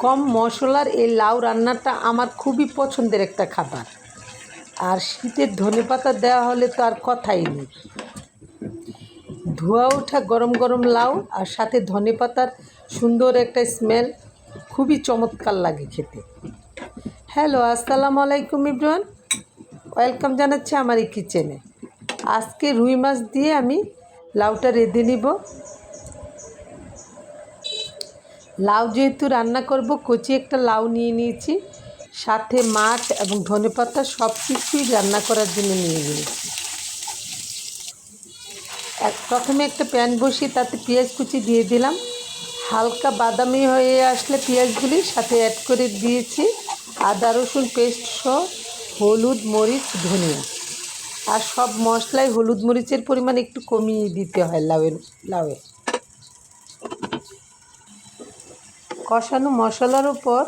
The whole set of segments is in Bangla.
কম মশলার এই লাউ রান্নাটা আমার খুবই পছন্দের একটা খাবার। আর শীতের ধনেপাতা দেওয়া হলে তো আর কথাই নেই। ধোয়া ওঠা গরম গরম লাউ আর সাথে ধনেপাতার সুন্দর একটা স্মেল, খুবই চমৎকার লাগে খেতে। হ্যালো, আসসালামু আলাইকুম এভরিওয়ান, ওয়েলকাম জানাচ্ছি আমার এই কিচেনে। আজকে রুই মাছ দিয়ে আমি লাউটা রেঁধে নিব। লাউ যেহেতু রান্না করব, কচি একটা লাউ নিয়ে নিয়েছি, সাথে মাছ এবং ধনেপাতা সব কিছুই রান্না করার জন্য নিয়ে নিয়েছি। প্রথমে একটা প্যান বসিয়ে তাতে পেঁয়াজ কুচি দিয়ে দিলাম। হালকা বাদামি হয়ে আসলে পেঁয়াজগুলি সাথে অ্যাড করে দিয়েছি আদা রসুন পেস্ট সহ হলুদ মরিচ ধনিয়া। আর সব মশলায় হলুদ মরিচের পরিমাণ একটু কমিয়ে দিতে হয় লাউয়ে। কষানো মশলার উপর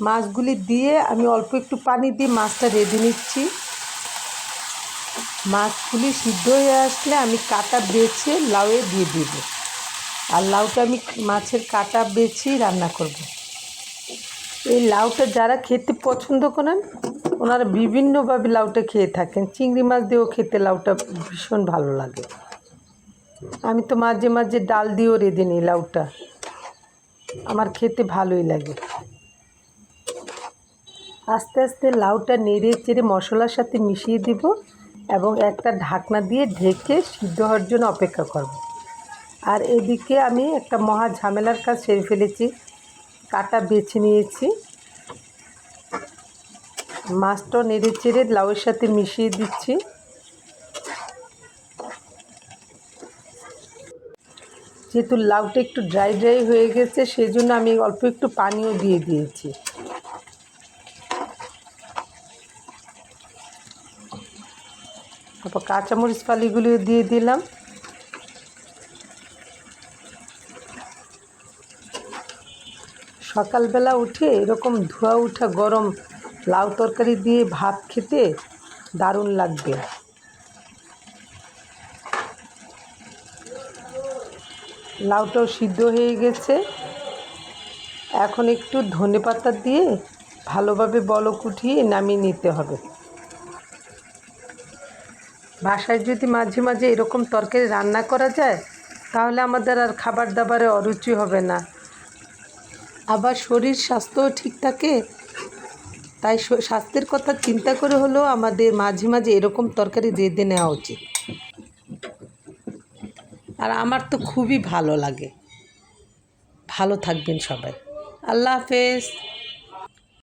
মাছগুলি দিয়ে আমি অল্প একটু পানি দিয়ে মাছটা রেঁধে নিচ্ছি। মাছগুলি সিদ্ধ হয়ে আসলে আমি কাটা বেছে লাউয়ে দিয়ে দেব। আর লাউটা আমি মাছের কাটা বেছেই রান্না করব। এই লাউটা যারা খেতে পছন্দ করেন ওনারা বিভিন্নভাবে লাউটা খেয়ে থাকেন। চিংড়ি মাছ দিয়েও খেতে লাউটা ভীষণ ভালো লাগে। আমি তো মাঝে মাঝে ডাল দিয়েও রেঁধে নিই লাউটা, আমার খেতে ভালোই লাগে। আস্তে আস্তে লাউটা নেড়ে চেড়ে মশলার সাথে মিশিয়ে দিব এবং একটা ঢাকনা দিয়ে ঢেকে সিদ্ধ হওয়ার জন্য অপেক্ষা করব। আর এদিকে আমি একটা মহা ঝামেলার কাজ সেরে ফেলেছি, কাটা বেছে নিয়েছি। মাছটা নেড়ে চেড়ে লাউয়ের সাথে মিশিয়ে দিচ্ছি। যেহেতু লাউটা একটু ড্রাই ড্রাই হয়ে গেছে, সেই জন্য আমি অল্প একটু পানিও দিয়ে দিয়েছি। তারপর কাঁচামরিচ ফালিগুলিও দিয়ে দিলাম। সকালবেলা উঠে এরকম ধোয়া ওঠা গরম লাউ তরকারি দিয়ে ভাত খেতে দারুণ লাগবে। লাউটাও সিদ্ধ হয়ে গেছে, এখন একটু ধনেপাতা দিয়ে ভালোভাবে বলক উঠিয়ে নামিয়ে নিতে হবে। বাসায় যদি মাঝে মাঝে এরকম তরকারি রান্না করা যায় তাহলে আমাদের আর খাবার দাবারে অরুচি হবে না, আবার শরীর স্বাস্থ্যও ঠিক থাকে। তাই স্বাস্থ্যের কথা চিন্তা করে হলেও আমাদের মাঝে মাঝে এরকম তরকারি রেঁধে নেওয়া উচিত। আর আমার তো খুবই ভালো লাগে। ভালো থাকবেন সবাই। আল্লাহ হাফেজ।